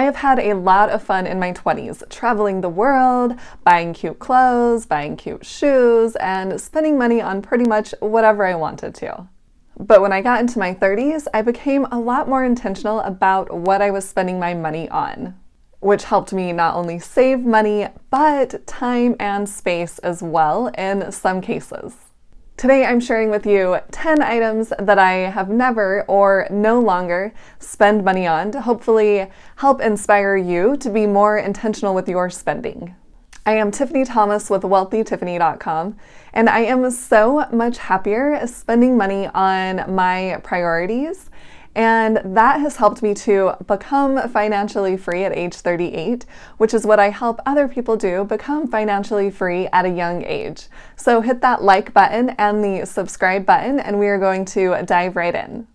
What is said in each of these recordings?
I have had a lot of fun in my 20s, traveling the world, buying cute clothes, buying cute shoes, and spending money on pretty much whatever I wanted to. But when I got into my 30s, I became a lot more intentional about what I was spending my money on, which helped me not only save money, but time and space as well in some cases. Today I'm sharing with you 10 items that I have never or no longer spend money on to hopefully help inspire you to be more intentional with your spending. I am Tiffany Thomas with WealthyTiffany.com, and I am so much happier spending money on my priorities, and that has helped me to become financially free at age 38, which is what I help other people do, become financially free at a young age. So hit that like button and the subscribe button, and we are going to dive right in.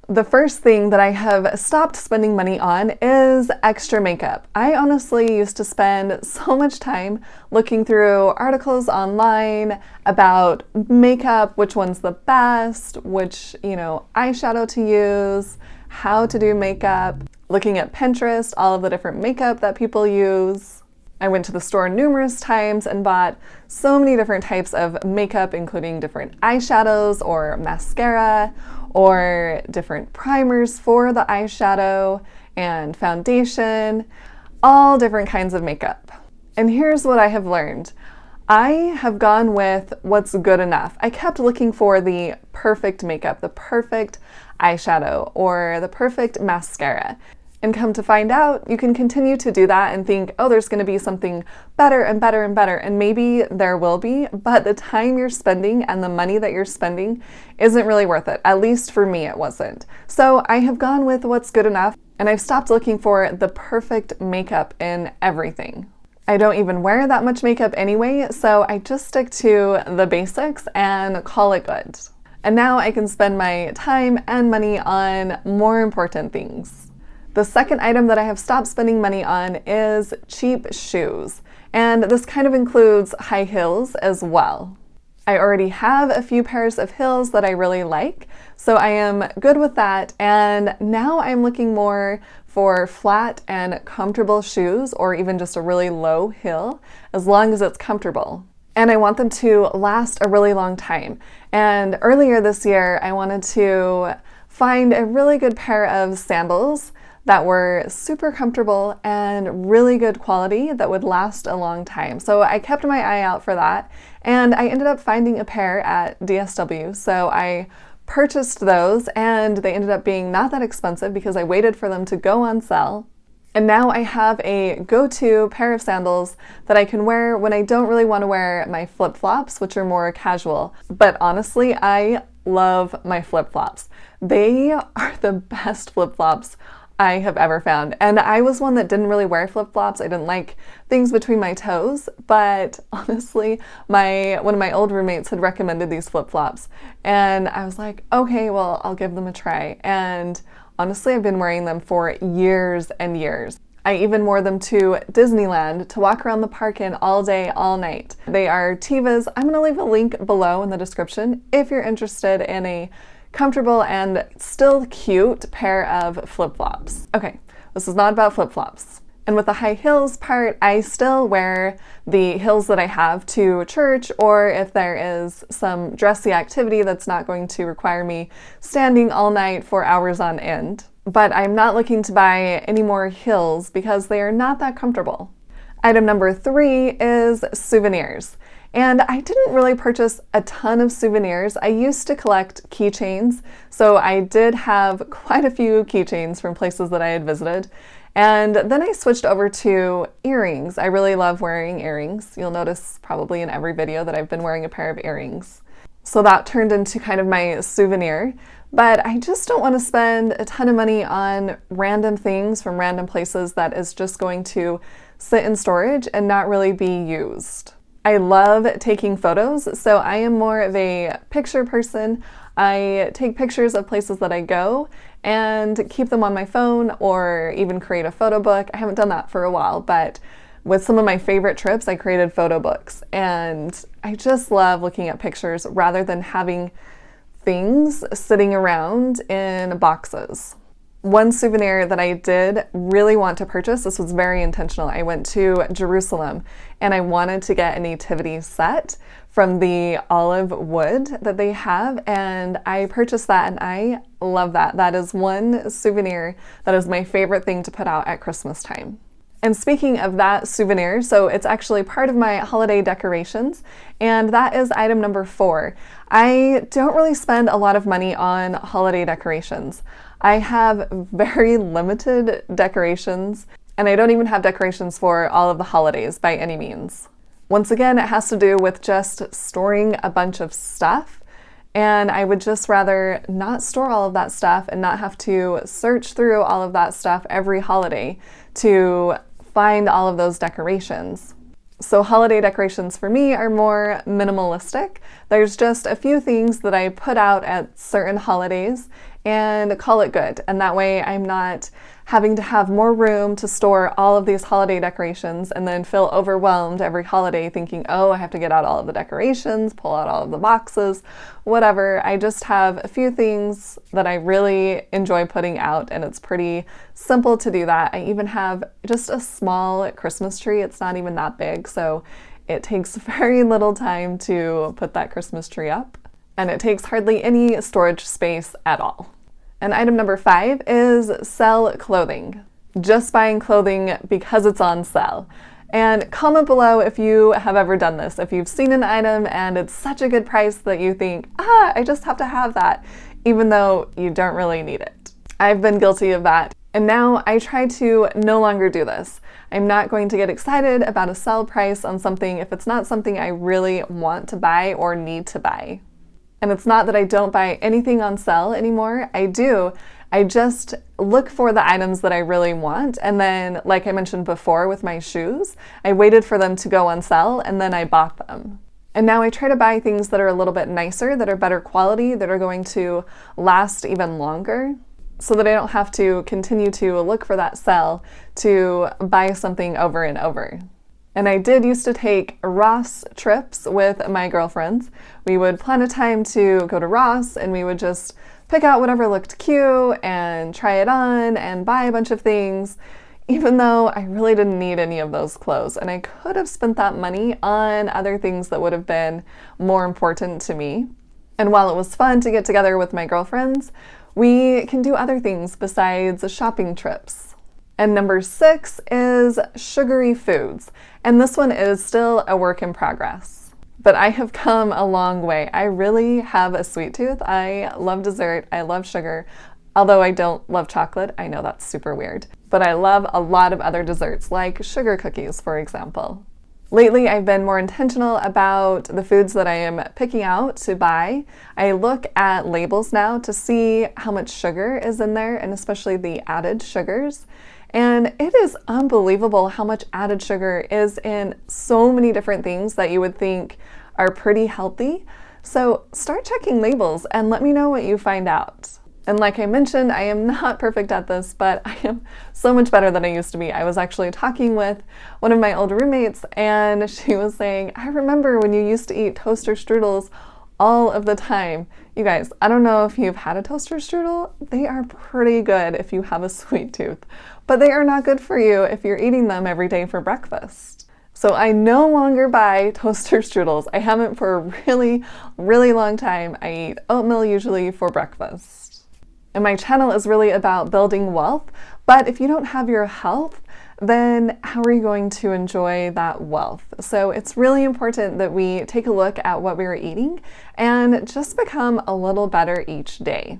The first thing that I have stopped spending money on is extra makeup. I honestly used to spend so much time looking through articles online about makeup, which one's the best, which, eyeshadow to use, how to do makeup, looking at Pinterest, all of the different makeup that people use. I went to the store numerous times and bought so many different types of makeup, including different eyeshadows or mascara, or different primers for the eyeshadow and foundation, all different kinds of makeup. And here's what I have learned. I have gone with what's good enough. I kept looking for the perfect makeup, the perfect eyeshadow, or the perfect mascara. And come to find out, you can continue to do that and think, oh, there's going to be something better and better and better. And maybe there will be, but the time you're spending and the money that you're spending isn't really worth it. At least for me, it wasn't. So I have gone with what's good enough, and I've stopped looking for the perfect makeup in everything. I don't even wear that much makeup anyway, so I just stick to the basics and call it good. And now I can spend my time and money on more important things. The second item that I have stopped spending money on is cheap shoes, and this kind of includes high heels as well. I already have a few pairs of heels that I really like, so I am good with that, and now I'm looking more for flat and comfortable shoes, or even just a really low heel, as long as it's comfortable. And I want them to last a really long time. And earlier this year, I wanted to find a really good pair of sandals that were super comfortable and really good quality that would last a long time. So I kept my eye out for that, and I ended up finding a pair at DSW. So I purchased those, and they ended up being not that expensive because I waited for them to go on sale. And now I have a go-to pair of sandals that I can wear when I don't really want to wear my flip-flops, which are more casual. But honestly, I love my flip-flops. They are the best flip-flops I have ever found. And I was one that didn't really wear flip-flops. I didn't like things between my toes, but honestly, one of my old roommates had recommended these flip-flops, and I was like, okay, well, I'll give them a try. And honestly, I've been wearing them for years and years. I even wore them to Disneyland to walk around the park in all day, all night. They are Tevas. I'm going to leave a link below in the description if you're interested in a comfortable and still cute pair of flip-flops. Okay, this is not about flip-flops. And with the high heels part, I still wear the heels that I have to church, or if there is some dressy activity that's not going to require me standing all night for hours on end. But I'm not looking to buy any more heels because they are not that comfortable. Item number 3 is souvenirs. And I didn't really purchase a ton of souvenirs. I used to collect keychains, so I did have quite a few keychains from places that I had visited. And then I switched over to earrings. I really love wearing earrings. You'll notice probably in every video that I've been wearing a pair of earrings. So that turned into kind of my souvenir. But I just don't want to spend a ton of money on random things from random places that is just going to sit in storage and not really be used. I love taking photos, so I am more of a picture person. I take pictures of places that I go and keep them on my phone, or even create a photo book. I haven't done that for a while, but with some of my favorite trips, I created photo books, and I just love looking at pictures rather than having things sitting around in boxes. One souvenir that I did really want to purchase, this was very intentional. I went to Jerusalem and I wanted to get a nativity set from the olive wood that they have, and I purchased that and I love that. That is one souvenir that is my favorite thing to put out at Christmas time. And speaking of that souvenir, so it's actually part of my holiday decorations, and that is item number 4. I don't really spend a lot of money on holiday decorations. I have very limited decorations, and I don't even have decorations for all of the holidays by any means. Once again, it has to do with just storing a bunch of stuff, and I would just rather not store all of that stuff and not have to search through all of that stuff every holiday to find all of those decorations. So holiday decorations for me are more minimalistic. There's just a few things that I put out at certain holidays and call it good. And that way I'm not having to have more room to store all of these holiday decorations and then feel overwhelmed every holiday thinking, oh, I have to get out all of the decorations, pull out all of the boxes, whatever. I just have a few things that I really enjoy putting out, and it's pretty simple to do that. I even have just a small Christmas tree. It's not even that big, so it takes very little time to put that Christmas tree up, and it takes hardly any storage space at all. And item number 5 is sell clothing. Just buying clothing because it's on sale. And comment below if you have ever done this. If you've seen an item and it's such a good price that you think, I just have to have that, even though you don't really need it. I've been guilty of that. And now I try to no longer do this. I'm not going to get excited about a sale price on something if it's not something I really want to buy or need to buy. And it's not that I don't buy anything on sale anymore. I do. I just look for the items that I really want. And then, like I mentioned before with my shoes, I waited for them to go on sale and then I bought them. And now I try to buy things that are a little bit nicer, that are better quality, that are going to last even longer, so that I don't have to continue to look for that sale to buy something over and over. And I did used to take Ross trips with my girlfriends. We would plan a time to go to Ross and we would just pick out whatever looked cute and try it on and buy a bunch of things, even though I really didn't need any of those clothes. And I could have spent that money on other things that would have been more important to me. And while it was fun to get together with my girlfriends, we can do other things besides shopping trips. And number 6 is Sugary Foods. And this one is still a work in progress. But I have come a long way. I really have a sweet tooth. I love dessert. I love sugar. Although I don't love chocolate. I know that's super weird. But I love a lot of other desserts, like sugar cookies, for example. Lately, I've been more intentional about the foods that I am picking out to buy. I look at labels now to see how much sugar is in there, and especially the added sugars. And it is unbelievable how much added sugar is in so many different things that you would think are pretty healthy. So start checking labels and let me know what you find out. And like I mentioned, I am not perfect at this, but I am so much better than I used to be. I was actually talking with one of my old roommates and she was saying, I remember when you used to eat toaster strudels all of the time. You guys, I don't know if you've had a toaster strudel. They are pretty good if you have a sweet tooth, but they are not good for you if you're eating them every day for breakfast. So I no longer buy toaster strudels. I haven't for a really, really long time. I eat oatmeal usually for breakfast. And my channel is really about building wealth, but if you don't have your health, then how are you going to enjoy that wealth? So it's really important that we take a look at what we're eating and just become a little better each day.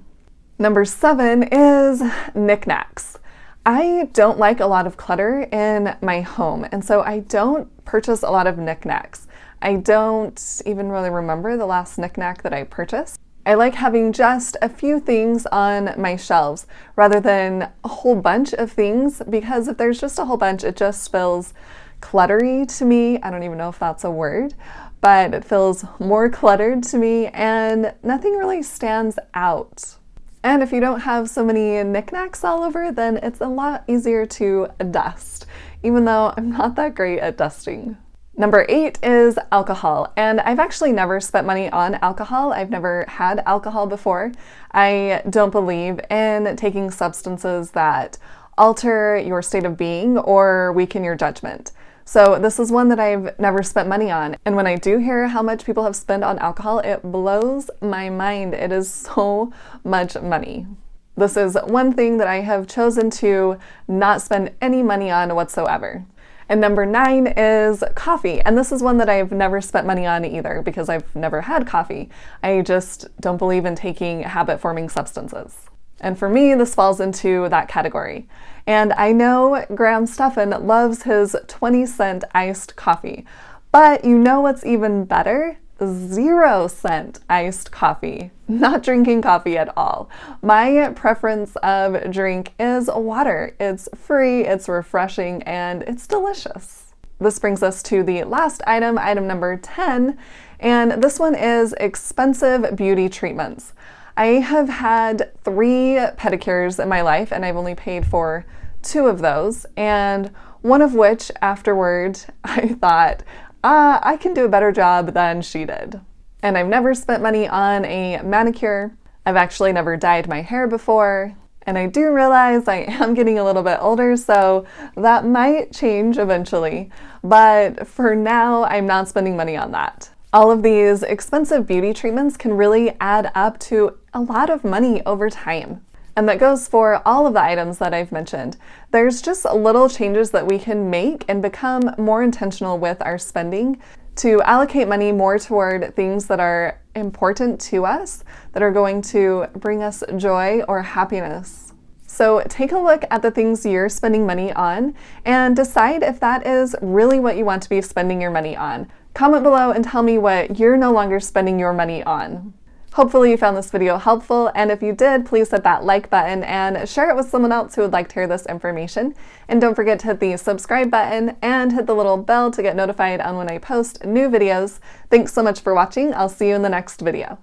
Number 7 is knickknacks. I don't like a lot of clutter in my home, and so I don't purchase a lot of knickknacks. I don't even really remember the last knickknack that I purchased. I like having just a few things on my shelves rather than a whole bunch of things, because if there's just a whole bunch, it just feels cluttery to me. I don't even know if that's a word, but it feels more cluttered to me and nothing really stands out. And if you don't have so many knickknacks all over, then it's a lot easier to dust, even though I'm not that great at dusting. Number 8 is alcohol, and I've actually never spent money on alcohol. I've never had alcohol before. I don't believe in taking substances that alter your state of being or weaken your judgment. So this is one that I've never spent money on. And when I do hear how much people have spent on alcohol, it blows my mind. It is so much money. This is one thing that I have chosen to not spend any money on whatsoever. And number 9 is coffee. And this is one that I've never spent money on either because I've never had coffee. I just don't believe in taking habit-forming substances. And for me, this falls into that category. And I know Graham Stephan loves his 20-cent iced coffee. But you know what's even better? 0-cent iced coffee. Not drinking coffee at all. My preference of drink is water. It's free, it's refreshing, and it's delicious. This brings us to the last item, item number 10, and this one is expensive beauty treatments. I have had 3 pedicures in my life, and I've only paid for 2 of those, and one of which afterward I thought, I can do a better job than she did. And I've never spent money on a manicure. I've actually never dyed my hair before. And I do realize I am getting a little bit older, so that might change eventually. But for now, I'm not spending money on that. All of these expensive beauty treatments can really add up to a lot of money over time. And that goes for all of the items that I've mentioned. There's just little changes that we can make and become more intentional with our spending to allocate money more toward things that are important to us, that are going to bring us joy or happiness. So take a look at the things you're spending money on and decide if that is really what you want to be spending your money on. Comment below and tell me what you're no longer spending your money on. Hopefully you found this video helpful, and if you did, please hit that like button and share it with someone else who would like to hear this information. And don't forget to hit the subscribe button and hit the little bell to get notified on when I post new videos. Thanks so much for watching. I'll see you in the next video.